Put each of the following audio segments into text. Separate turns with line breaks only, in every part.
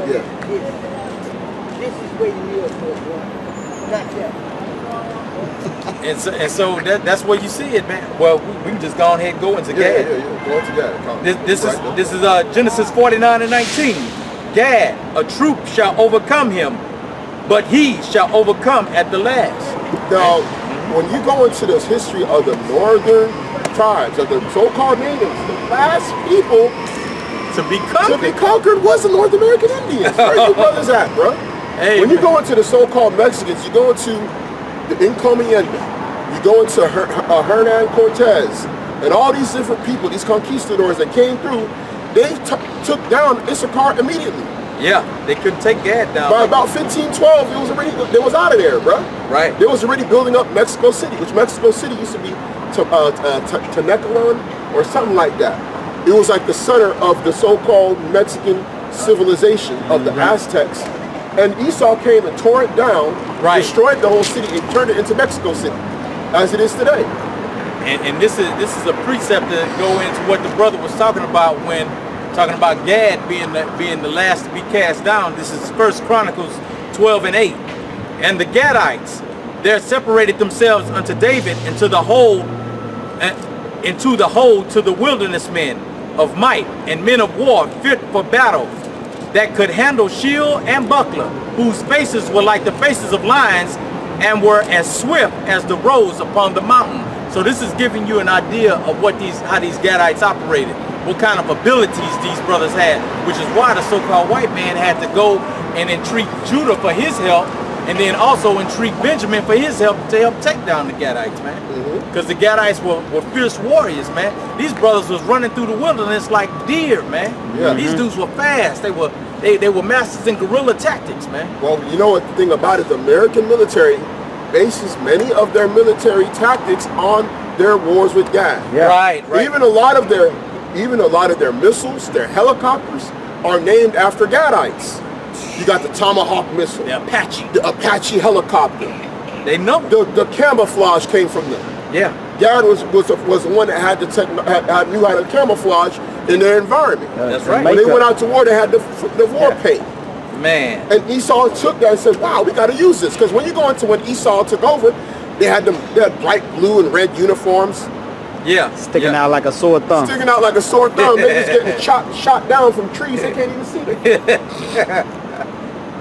Yeah.
This is where you live for, bro. Not that.
And so that's where you see it, man. Well, we can just go ahead and go into Gad.
Yeah. Go into Gad.
This is Genesis 49:19. Gad, a troop shall overcome him, but he shall overcome at the last.
Now, when you go into this history of the northern tribes, of the so-called natives, the last people
to be
conquered was the North American Indians. Where you brothers at, bro?
Hey,
when you go into the so-called Mexicans, you go into the Encomienda, you go into Hernan Cortez, and all these different people, these conquistadors that came through, they took down Issachar immediately.
Yeah, they couldn't take Gad down.
By about 1512, they was out of there, bro.
Right.
They was already building up Mexico City, which Mexico City used to be Tenecalan or something like that. It was like the center of the so-called Mexican civilization of the Aztecs. And Esau came and tore it down, destroyed the whole city, and turned it into Mexico City, as it is today.
And this is a precept to go into what the brother was talking about when talking about Gad being the last to be cast down. This is 1 Chronicles 12:8. And the Gadites, there separated themselves unto David into the whole to the wilderness men of might and men of war fit for battle, that could handle shield and buckler, whose faces were like the faces of lions and were as swift as the roes upon the mountain. So this is giving you an idea of how these Gadites operated, what kind of abilities these brothers had, which is why the so-called white man had to go and entreat Judah for his help, and then also entreat Benjamin for his help to help take down the Gadites, man. Because the Gadites were fierce warriors, man. These brothers was running through the wilderness like deer, man.
Yeah.
These dudes were fast. They were masters in guerrilla tactics, man.
Well, you know what the thing about it, the American military bases many of their military tactics on their wars with Gad.
Yeah. Right.
Even a lot of their missiles, their helicopters are named after Gadites. You got the Tomahawk missile,
the
Apache helicopter.
They know
the camouflage came from them.
Yeah.
Gad was the one that had knew how to camouflage in their environment.
That's right.
When they went out to war, they had the war paint.
Man.
And Esau took that and said, "Wow, we got to use this." Because when Esau took over, they had bright blue and red uniforms.
Yeah.
Sticking out like a sore thumb.
Sticking out like a sore thumb. They was getting shot down from trees. They can't even see them.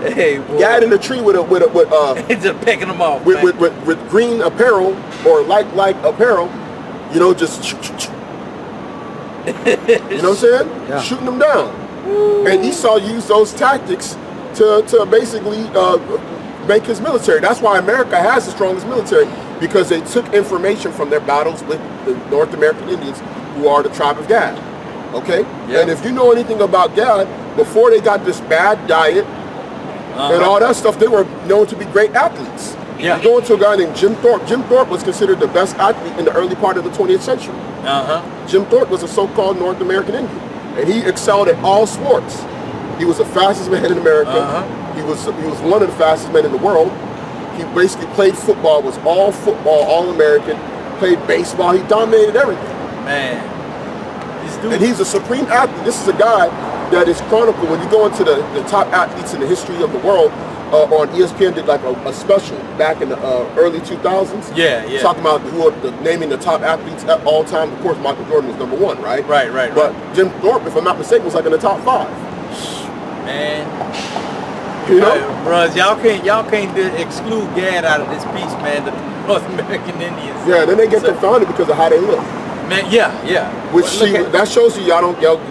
Hey, boy.
Gad in the tree with
just picking them off
with green apparel or like apparel, just you know what I'm saying? Yeah. Shooting them down. And Esau used those tactics to basically make his military. That's why America has the strongest military, because they took information from their battles with the North American Indians, who are the tribe of Gad. Okay? Yeah. And if you know anything about Gad, before they got this bad diet and all that stuff, they were known to be great athletes.
Yeah.
You go into a guy named Jim Thorpe. Jim Thorpe was considered the best athlete in the early part of the 20th century. Jim Thorpe was a so-called North American Indian, and he excelled at all sports. He was the fastest man in America. He was one of the fastest men in the world. He basically played football, was all football, all American, played baseball. He dominated everything.
Man.
And he's a supreme athlete. This is a guy that is chronicled. When you go into the top athletes in the history of the world, on ESPN did like a special back in the early 2000s.
Yeah.
Talking about naming the top athletes at all time. Of course, Michael Jordan was number one, right?
Right.
But Jim Thorpe, if I'm not mistaken, was like in the top 5.
Man.
You know?
Bruh, y'all can't exclude Gad out of this piece, man. The North American Indians.
Yeah, then they get confounded because of how they look.
Man, yeah.
Which that shows you a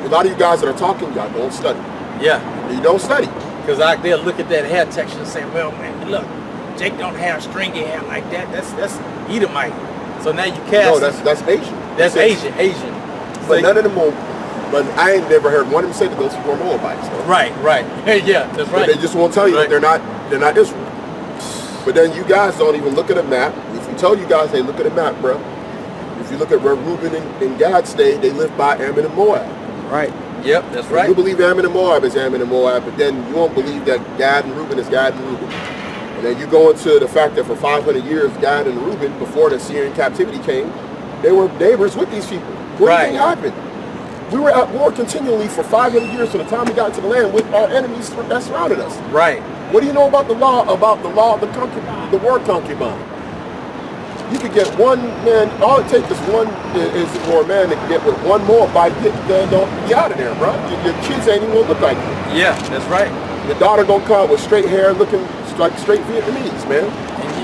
lot of you guys that are talking, y'all don't study.
Yeah.
You don't study.
Because they'll look at that hair texture and say, well, man, look, Jake don't have stringy hair like that. That's Edomite. So now you cast.
No, that's Asian.
That's Asian.
But none of them will. But I ain't never heard one of them say that those people are Moabites. Though.
Right. Yeah, that's right.
But they just won't tell you that they're not Israel. But then you guys don't even look at a map. If we tell you guys, hey, look at a map, bro. If you look at where Reuben and Gad stayed, they lived by Ammon and Moab.
Right.
Yep, that's right.
You believe Ammon and Moab is Ammon and Moab, but then you won't believe that Gad and Reuben is Gad and Reuben. And then you go into the fact that for 500 years, Gad and Reuben, before the Syrian captivity came, they were neighbors with these people. What do you think happened? We were at war continually for 500 years from the time we got to the land with our enemies that surrounded us.
Right.
What do you know about the law of the war concubine? You could get one man, all it takes is one is for a man to get with one more by get out of there, bro. Your kids ain't even gonna look like you.
Yeah, that's right.
Your daughter gonna come with straight hair looking like straight Vietnamese, man.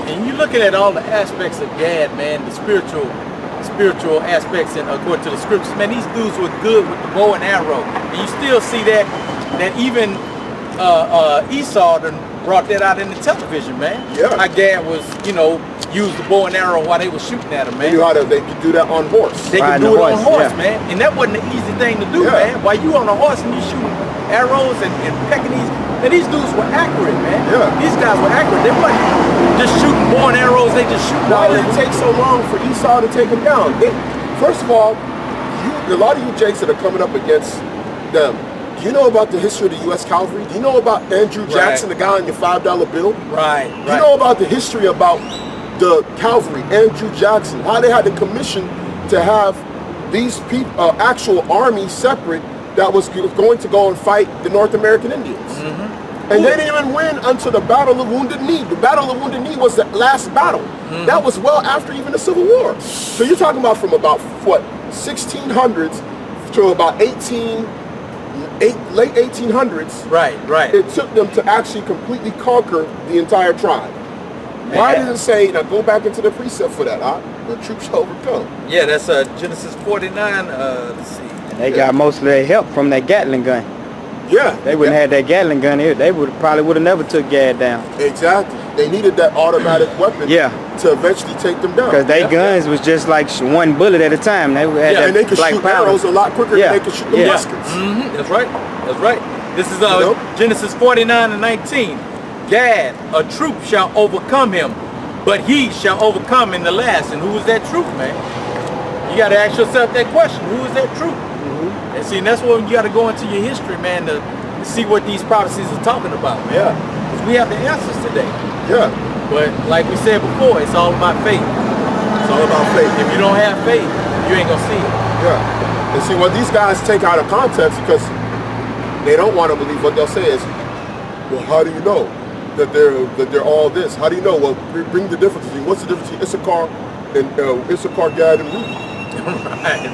And you're looking at all the aspects of Gad, man, the spiritual aspects, and according to the scriptures, man, these dudes were good with the bow and arrow. And you still see that even Esau done brought that out in the television, man.
Yeah.
How Gad was, used the bow and arrow while they were shooting at him, man.
They knew how they could do that on horse.
They could do it on horse, man. And that wasn't an easy thing to do, man. While you on a horse and you shooting arrows and pecking these dudes were accurate, man.
Yeah.
These guys were accurate. They wasn't just shooting bow and arrows, they just shooting
Why
all
did it take so long for Esau to take him down? First of all, a lot of you jakes that are coming up against them, do you know about the history of the U.S. Cavalry? Do you know about Andrew Jackson, the guy on your $5 bill?
Right.
Do you know about the history about the cavalry, Andrew Jackson, how they had the commission to have these people, actual army separate that was going to go and fight the North American Indians. And they didn't even win until the Battle of Wounded Knee. The Battle of Wounded Knee was the last battle. That was well after even the Civil War. So you're talking about from about, what, 1600s to about late 1800s.
Right.
It took them to actually completely conquer the entire tribe. Why does it say, now go back into the precept for that, the troops shall overcome?
Yeah, that's Genesis 49, let's see.
They got most of their help from that Gatling gun.
Yeah.
They wouldn't have that Gatling gun here. They probably would have never took Gad down.
Exactly. They needed that automatic weapon to eventually take them down.
Because their guns was just like one bullet at a time. They had
and they could shoot arrows a lot quicker than they could shoot the muskets.
That's right. This is Genesis 49 and 19. Gad, a troop shall overcome him, but he shall overcome in the last. And who is that troop, man? You got to ask yourself that question. Who is that troop? And see, and that's when you got to go into your history, man, to see what these prophecies are talking about, man. Because we have the answers today.
Yeah.
But like we said before, it's all about faith. It's all about faith. If you don't have faith, you ain't going to see it.
Yeah. And see, what these guys take out of context, because they don't want to believe, what they'll say is, well, how do you know that they're all this? How do you know? Well, bring the difference between, what's the difference between Issachar, Gad, and Reuben?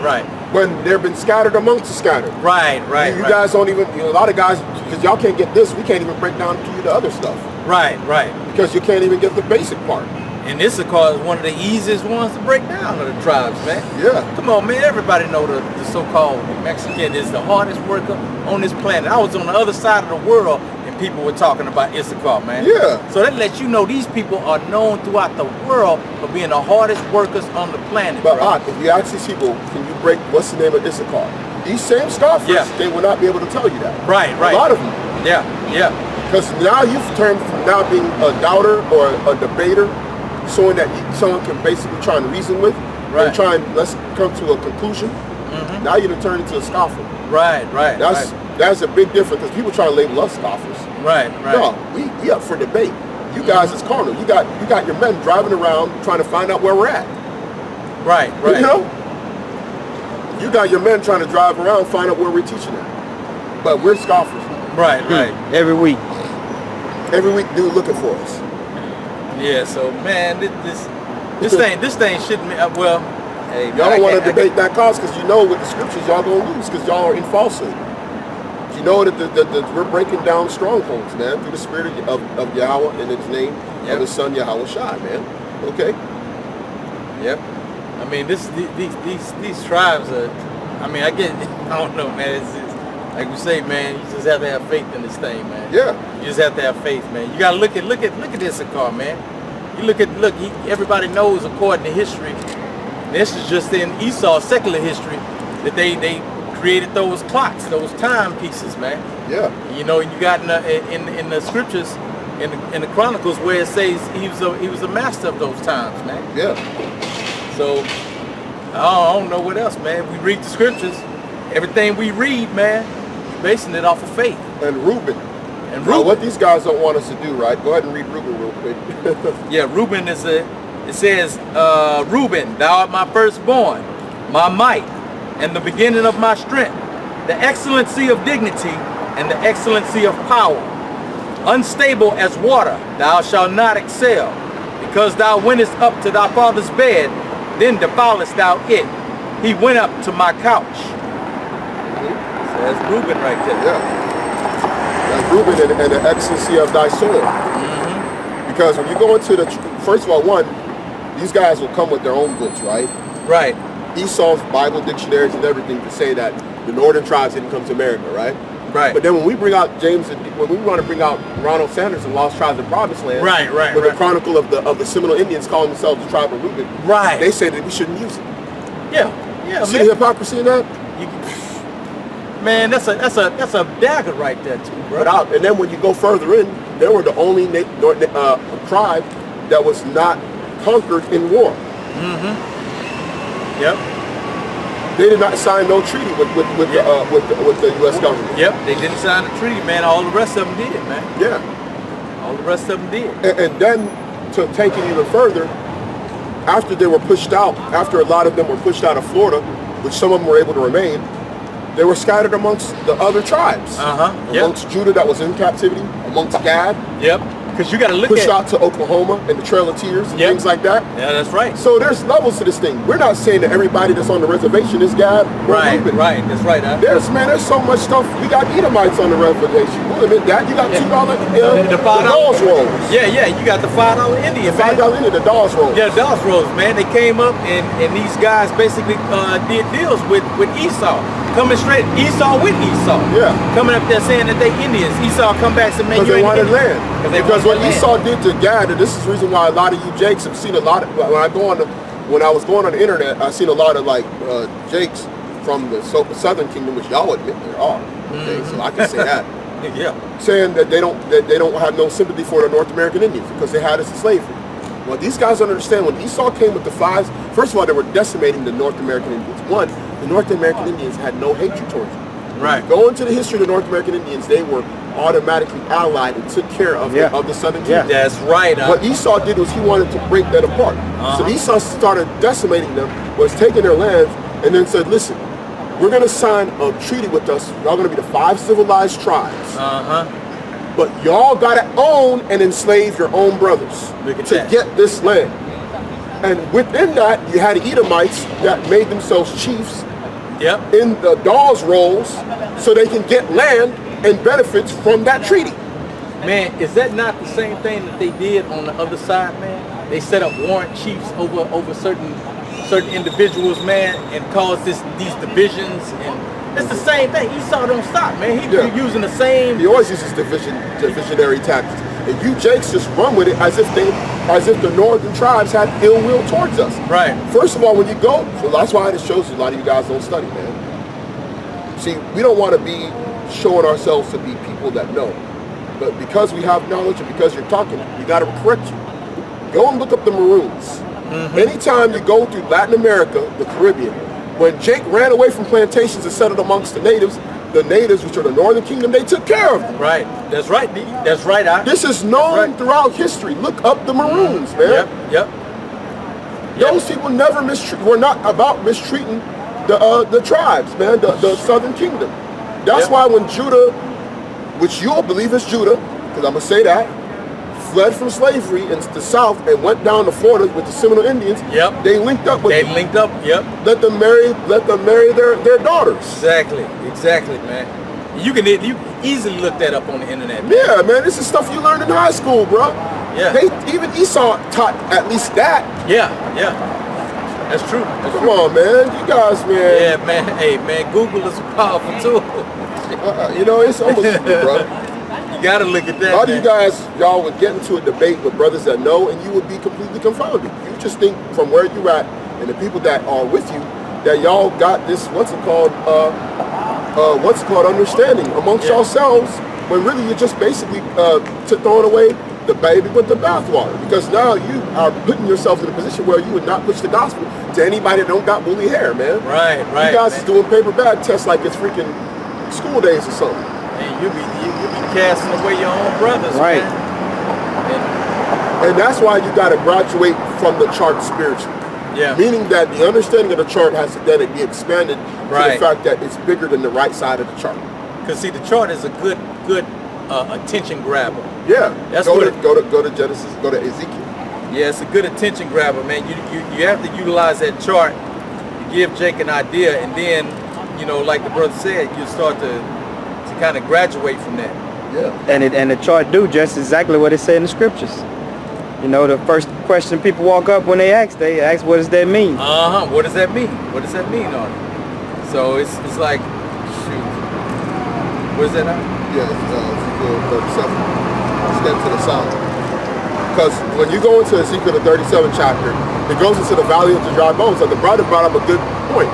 Right.
When they've been scattered amongst the scattered.
Right.
You guys don't even, a lot of guys, because y'all can't get this, we can't even break down to you the other stuff.
Right.
Because you can't even get the basic part.
And Issachar is one of the easiest ones to break down of the tribes, man.
Yeah.
Come on, man. Everybody know the so-called Mexican is the hardest worker on this planet. I was on the other side of the world and people were talking about Issachar, man.
Yeah.
So that lets you know these people are known throughout the world for being the hardest workers on the planet,
But if you ask these people, can you break, what's the name of Issachar? These same scoffers, they will not be able to tell you that.
Right.
A lot of them.
Yeah.
Because now you've turned from now being a doubter or a debater, someone that someone can basically try and reason with, and try and let's come to a conclusion. Now you're turn into a scoffer.
Right.
That's a big difference, because people try to label us scoffers.
Right.
No, we up for debate. You guys is carnal. You got your men driving around trying to find out where we're at.
Right.
You know? You got your men trying to drive around, find out where we're teaching at. But we're scoffers.
Right.
Every week.
Every week, dude looking for us.
Yeah, so man, this thing shouldn't be, well, hey,
y'all don't want to debate that cause, because you know with the scriptures y'all gonna lose, because y'all are in falsehood. You know that we're breaking down strongholds, man, through the spirit of Yahweh and His name of His Son Yahawashi, man. Okay.
Yep. I mean, these tribes are. I mean, I don't know, man. It's like we say, man. You just have to have faith in this thing, man.
Yeah.
You just have to have faith, man. You gotta look at Issachar, man. You look. Everybody knows, according to history, this is just in Esau's secular history, that they created those clocks, those timepieces, man.
Yeah.
You know, you got in the scriptures, in the Chronicles, where it says he was a master of those times, man.
Yeah.
So I don't know what else, man. We read the scriptures. Everything we read, man, we're basing it off of faith.
And Reuben. What these guys don't want us to do, right? Go ahead and read Reuben real quick.
Yeah, Reuben it says, Reuben, thou art my firstborn, my might, and the beginning of my strength. the excellency of dignity and the excellency of power. Unstable as water, thou shalt not excel. Because thou wentest up to thy father's bed, then defilest thou it. He went up to my couch. So that's Reuben right there.
Yeah. That's Reuben and the excellency of thy soul. Because when you go into the, first of all, one, these guys will come with their own books, right?
Right.
Esau's Bible dictionaries and everything to say that the northern tribes didn't come to America, right?
Right.
But then when we bring out when we want to bring out Ronald Sanders and Lost Tribes of Promised Land,
Right.
with the chronicle of the Seminole Indians calling themselves the tribe of Reuben,
Right.
they say that we shouldn't use it.
Yeah.
See the hypocrisy in that?
Man, that's a dagger right there too, bro.
And then when you go further in, they were the only tribe that was not conquered in war.
Yep.
They did not sign no treaty with the U.S. government.
Yep. They didn't sign the treaty, man. All the rest of them did, man.
Yeah.
All the rest of them did.
And then to take it even further, after they were pushed out, after a lot of them were pushed out of Florida, which some of them were able to remain, they were scattered amongst the other tribes. Amongst Judah that was in captivity, amongst Gad.
Yep. Because you got to look
pushed out to Oklahoma and the Trail of Tears and things like that.
Yeah, that's right.
So there's levels to this thing. We're not saying that everybody that's on the reservation is Gad.
Right, that's right.
There's so much stuff. We got Edomites on the reservation. We'll admit that. You got $2 the Dawes rolls.
Yeah, you got the $5 Indian, man.
$5 Indian, the Dawes rolls.
Yeah, Dawes rolls, man. They came up and these guys basically did deals with Esau. Coming straight, Esau with Esau.
Yeah. Coming
up there saying that they Indians. Esau come back and make you
they wanted land. Because what
land.
Esau did to Gad, and this is the reason why a lot of you Jakes have seen a lot of, when I was going on the internet, I seen a lot of like Jakes from the Southern Kingdom, which y'all admit there are. Okay, so I can say that.
Yeah.
Saying that they don't have no sympathy for the North American Indians because they had us in slavery. Well, these guys don't understand when Esau came with the fives. First of all, they were decimating the North American Indians. One, the North American Indians had no hatred towards you.
Right.
Go into the history of the North American Indians, they were automatically allied and took care of the Southern Kingdom.
That's right.
What Esau did was he wanted to break that apart. So Esau started decimating them, was taking their lands, and then said, listen, we're going to sign a treaty with us. Y'all going to be the 5 civilized tribes. But y'all got to own and enslave your own brothers to get this land. And within that, you had Edomites that made themselves chiefs in the Dawes rolls so they can get land and benefits from that treaty.
Man, is that not the same thing that they did on the other side, man? They set up warrant chiefs over certain individuals, man, and caused these divisions, and it's the same thing. Esau don't stop, man. He's using the same.
He always uses divisionary tactics, and you Jakes just run with it as if the northern tribes had ill will towards us.
Right.
First of all, when you go, so that's why it shows you a lot of you guys don't study, man. See, we don't want to be showing ourselves to be people that know, but because we have knowledge and because you're talking, we got to correct you. Go and look up the Maroons. Anytime you go through Latin America, the Caribbean, when Jake ran away from plantations and settled amongst the natives, which are the Northern Kingdom, they took care of them.
Right. That's right. That's right.
This is known throughout history. Look up the Maroons, man.
Yep.
Those people never were not about mistreating the tribes, man, the Southern Kingdom. That's why when Judah, which you'll believe is Judah, because I'm going to say that, fled from slavery in the South and went down to Florida with the Seminole Indians. They linked up with them. Let them marry their daughters.
Exactly, man. You can easily look that up on the internet, man.
Yeah, man, this is stuff you learned in high school, bro.
Yeah.
Even Esau taught at least that.
Yeah. That's true.
Come on, man. You guys, man.
Yeah, man. Hey, man, Google is a powerful tool.
It's almost bro.
You gotta look at that.
A lot of you guys, y'all would get into a debate with brothers that know, and you would be completely confounded. You just think from where you're at and the people that are with you that y'all got this what's called understanding amongst yourselves, when really you're just basically throwing away the baby with the bathwater, because now you are putting yourself in a position where you would not push the gospel to anybody that don't got woolly hair, man. Right. You guys is doing paper bag tests like it's freaking school days or something.
And you be casting away your own brothers,
right?
And that's why you got to graduate from the chart spiritually.
Yeah.
Meaning that the understanding of the chart has to then be expanded to
Right.
the fact that it's bigger than the right side of the chart.
Because see, the chart is a good attention grabber.
Yeah.
That's
go
what
to Genesis, go to Ezekiel.
Yeah, it's a good attention grabber, man. You have to utilize that chart to give Jake an idea, and then, you know, like the brother said, you start to kind of graduate from that.
Yeah.
And the chart do just exactly what it said in the scriptures. You know, the first question people walk up when they ask, what does that mean?
What does that mean? What does that mean on it? So it's like, shoot, what is that now?
Yeah, Ezekiel 37. Step to the side. Because when you go into Ezekiel the 37 chapter, it goes into the valley of the dry bones. And the brother brought up a good point.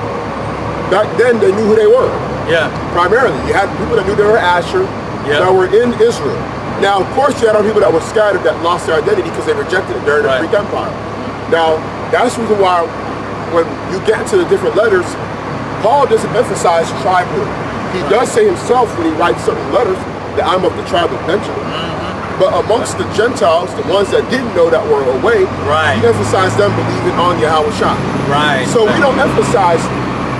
Back then, they knew who they were.
Yeah.
Primarily, you had people that knew they were Asher, that were in Israel. Now, of course, you had other people that were scattered that lost their identity because they rejected it during the Greek Empire. Now, that's the reason why when you get into the different letters, Paul doesn't emphasize tribehood. He does say himself when he writes certain letters that I'm of the tribe of Benjamin. But amongst the Gentiles, the ones that didn't know that were away, he emphasized them believing on Yahawashi.
Right.
So we don't emphasize,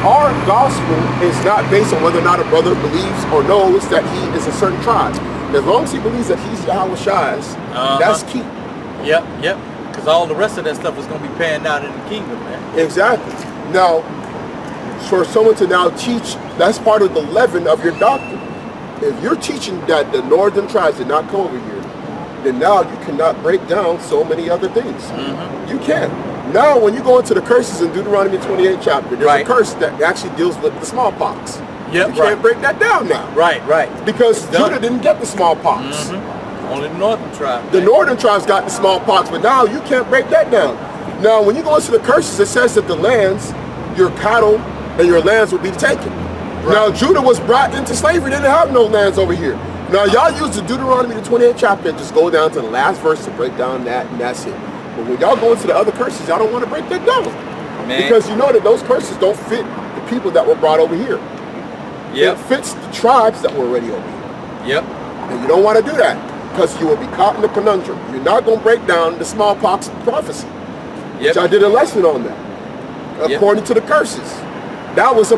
our gospel is not based on whether or not a brother believes or knows that he is a certain tribe. As long as he believes that he's Yahawashi's, that's key.
Yep. Because all the rest of that stuff is going to be panned out in the kingdom, man.
Exactly. Now, for someone to now teach, that's part of the leaven of your doctrine. If you're teaching that the northern tribes did not come over here, then now you cannot break down so many other things. You can't. Now, when you go into the curses in Deuteronomy 28 chapter, there's a curse that actually deals with the smallpox. You can't break that down now.
Right.
Because Judah didn't get the smallpox.
Only the northern tribe.
The northern tribes got the smallpox, but now you can't break that down. Now, when you go into the curses, it says that the lands, your cattle, and your lands will be taken. Now, Judah was brought into slavery. They didn't have no lands over here. Now, y'all use the Deuteronomy, the 28th chapter, and just go down to the last verse to break down that, and that's it. But when y'all go into the other curses, y'all don't want to break that down. Because you know that those curses don't fit the people that were brought over here. It fits the tribes that were already over here. And you don't want to do that, because you will be caught in the conundrum. You're not going to break down the smallpox prophecy. Which I did a lesson on that. According to the curses. That was a